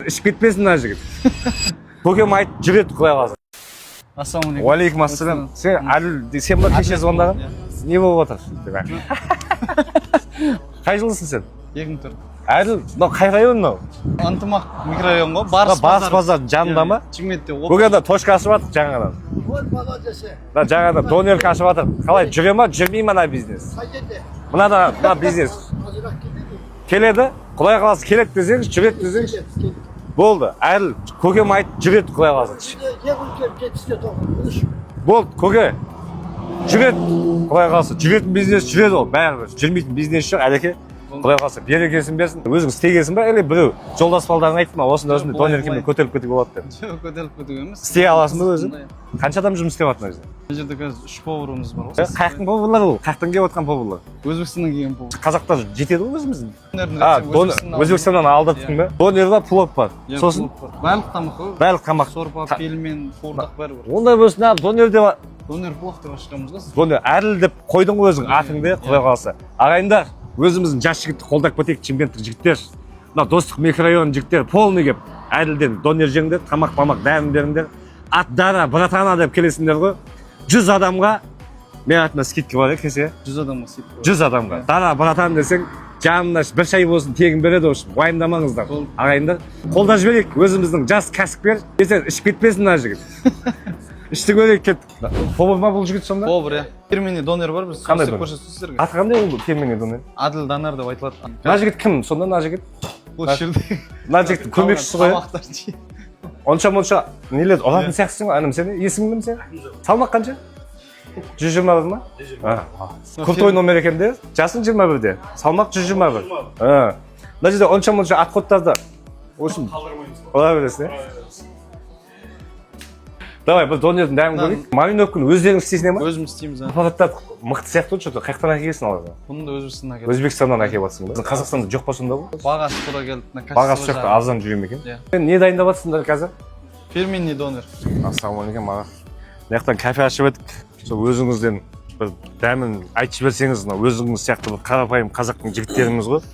ішіп кетпесін мына жігіт. Көкем айтып жүреді құдай қаласа. Ассалаумағалейкум. Уалейкум ассалам. Сен Әділ, сен бе кеше звондаған? Не болып отыр? Қай жылысың сен? 2004. Әділ, мынау қай район мынау? Ынтымақ микрорайон ғой. Барыс базар жанында ма? Чигметте. Көкемде точка ашып жатыр жаңадан. Да жаңадан донерка ашып жатыр. Қалай жүре ма, жүрмей ма мына бизнес? Мына бизнес. Келеді, құдай қаласа келеді десеңіз, жүреді десеңіз. Болды, Әділ, көкем айтып жүреді құдай қаласа. Болды, көке. Жүреді, құдай қаласа. Жүретін бизнес жүреді ол, бәрібір. Жүрмейтін бизнес жоқ, әлеке. Құдай қаласа, берекесін берсін. Өзің істегенсің ба, әлде біреу жолдас балдарың айтты ма, осындай донеркемен көтеріліп кетуге болады деп. Жоқ, көтеріліп кетуге емес. Істей аласың ба өзің? Қанша адам жұмыс істеп жатыр мына жерде? Мына жерде қазір 3 поварымыз бар ғой. Қаяқтың поварлары ол? Қаяқтан келіп жатқан поварлар? Өзбекстаннан келген повар. Қазақтар жетеді ғой өзіміздің. Өзбекстаннан Өзбекстаннан алдырттың ба? Донер бар, плов бар. Сосын барлық тамақ қой. барлық тамақ. Сорпа, пельмен, қуырдақ бәрі бар. Ондай болсын, донер деп Донер плов деп ашқанбыз ғой. донер Әділ деп қойдың ғой өзің атыңды, құдай қаласа. Ағайындар, өзіміздің жас жігітті қолдап кетейік, Шымкенттік жігіттер. Мына Достық микрорайон жігіттер полный кеп Әділден донер жеңдер, тамақ дәрін беріңдер. Ат дара, братана деп келесіңдер ғой. 100 адамға мен атына скидка бар кесе. 100 адамға скидка. 100 адамға. Дара, братан десең, жанына бір шай болсын тегін береді үшін. Уайымдамаңыздар. Ағайындар, қолдап жіберейік өзіміздің жас кәсіпкер. Десең ішіп кетпесін мына жігіт. Ішті көрейік кеттік. Повар ма бұл жігіт сонда? Повар, иә. Фирменный донер бар біз. Қандай донер? Көрсетесіздерге. Аты қандай ол фирменный донер? Әділ донер деп айтылады. Мына жігіт кім? Сонда мына жігіт? Бұл жерде. Мына жігіттің көмекшісі ғой. Онша неледі ұғатын сияқтысың ғой, әнім сені? Есімің кім сен? Салмақ қанша? 121 ма? 121. Крутой номер екен де. Жасың 21-де. Салмақ 121. Мына жерде онша ат кодтарды. Осым қоя бересің, Давай, біз донердің дәмін көрейік. Мариновканы өздеріңіз істейсің ме? Өзіміз істейміз. Аппараттар мықты сияқты ғой, что-то қаяқтан әкелесің алады? Бұны да Өзбекстаннан әкелдік. Өзбекстаннан әкеліп жатсың ба? Қазақстанда жоқ па сонда бұл? Бағасы тура келді. Бағасы жоқ, арзан жүре ме екен? Сен не дайындап жатсыңдар қазір? Фирменный донер. Ассалаумағалейкум аға. Мына жақтан кафе ашып едік. Сол өзіңізден бір дәмін айтып берсеңіз, өзіңіз сияқты бір қарапайым қазақтың жігіттеріміз ғой.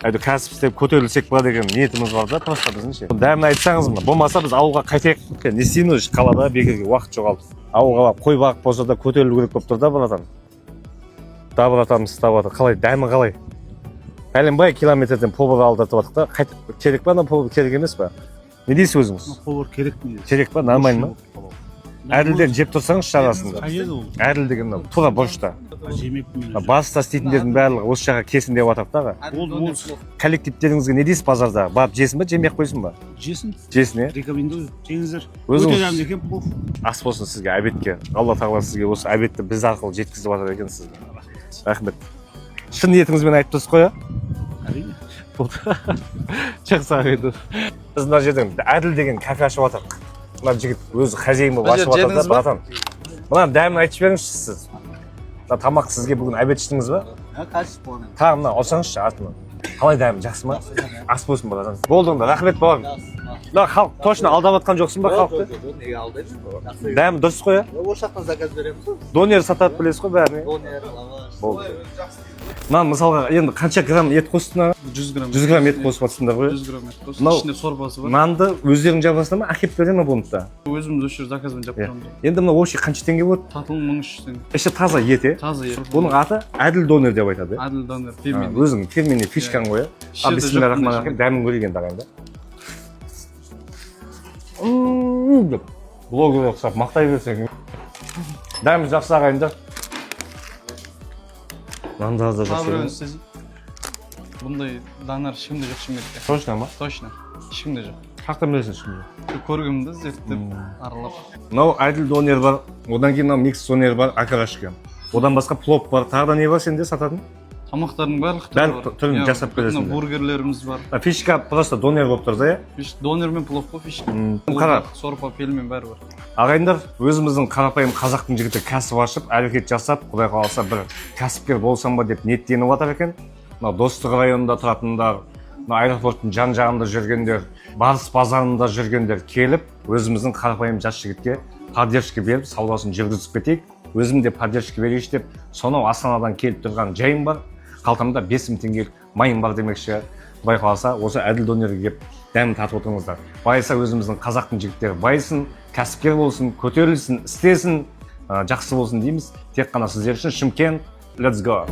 Әйді кәсіп істеп көтерілсек ба деген ниетіміз бар да, просто біздің ше. Дәмін айтсаңыз мына, болмаса біз ауылға қайтайық. Не істейміз қалада бекерге уақыт жоғалтып. Ауылға барып қой бағып болса да көтерілу керек болып тұр да, братан. Да, братанымыз ұстап жатыр. Қалай, дәмі қалай? Пәленбай километрден повар алдыртып жатық та, керек па, повар керек емес па? Не дейсіз өзіңіз? Повар керек ме? Керек па, нормально ма? Әділден жеп тұрсаңыз шарасында. Қайда ол? Әділ деген тура бұрышта. Баста істейтіндердің барлығы осы жаққа келсін деп жатыр да. Коллективтеріңізге не дейсіз базарда? Барып жесін ба, жемей ақ қойсын ба? Жесін. Жесін, е? Рекомендую. Жеңіздер. Өзіңіз- Өте дәмді екен плов. Ас болсын сізге обедке. Алла тағала сізге осы обедті біз арқылы жеткізіп жатыр екен сізге. Рахмет. Шын ниетіңізбен айтып тұрсыз ғой, Әрине. жақсы ағайын. Біз мына жерден Әділ деген кафе ашып жатырмық. Мына жігіт өзі хозяин болып ашып жатыр да, братан. Мына дәмін айтып жіберіңізші сіз. Мына тамақ сізге бүгін обед іштіңіз ба? Тағы мына алсаңызшы артынан. Қалай дәмі, жақсы ма? Ас болсын братан. Болдың да, рахмет бауырым. Мына халық точно алдап жатқан жоқсың ба халықты? Дәмі дұрыс қой, ә? Осы жақтан заказ береміз. Донер сатады білесіз ғой бәріне. Донер, лаваш. Болды. Мына мысалға енді қанша грамм ет қостыңдар? 100 грамм. 100 грамм ет қосып жатсыңдар ғой. 100 грамм ет қосып. Мынау- Ішінде сорпасы бар. Нанды өздерің жабасыңдар ма? Әкеліп бере ме бұны да? Өзіміз осы жерде заказбен жап тұрамыз. Енді мына общий қанша теңге болады? Татылым 1300 теңге. Іші таза ет, е? Таза ет. Бұның аты Әділ донер деп айтады. Әділ донер. Фирменный. Өзің фирменный фишкаң ғой, Іші де бисмиллахиррахманиррахим, дәмін көрейік енді ағайын да. Деп блогер ұқсап мақтай берсең. Дәмі жақсы ағайын да. Нанды да Тағы біреуін жақсы. істесей. Бұндай донер ешкімде жоқ Шымкентте. Точно ма? Точно. Ешкімде жоқ. Қаяқтан білесің şimdi? Көргенімді зерттеп аралап. Мынау Әділ донер бар, одан кейін мынау микс донер бар, окорочка. Одан басқа плов бар, тағы да не бар сенде сататын? Тамақтардың барлық Барлық түрін жасап бересіңдер. Бургерлеріміз бар. Фишка просто донер болып тұр да, е? Донер мен плов қой фишка. Қара, Сорпа, пельмен бәрі бар. ағайындар, өзіміздің қарапайым қазақтың жігіті кәсіп ашып, әрекет жасап, құдай қаласа бір кәсіпкер болсам ба деп ниеттеніп жатыр екен. Мына Достық районында тұратындар, мына аэропорттың жан-жағында жүргендер, Барыс базарында жүргендер келіп, өзіміздің қарапайым жас жігітке поддержка беріп, саудасын жүргізіп кетейік. Өзім де поддержка берейінші деп, сонау Астанадан келіп тұрған жайым бар. Қалтамда 5000 теңгелік майым бар демекші. Құдай қаласа, осы Әділ донерге келіп дәмін татып отырыңыздар. Байыса өзіміздің қазақтың жігіттері байысын, кәсіпкер болсын, көтерілсін, істесін, жақсы болсын дейміз. Тек қана сіздер үшін Шымкент, let's go!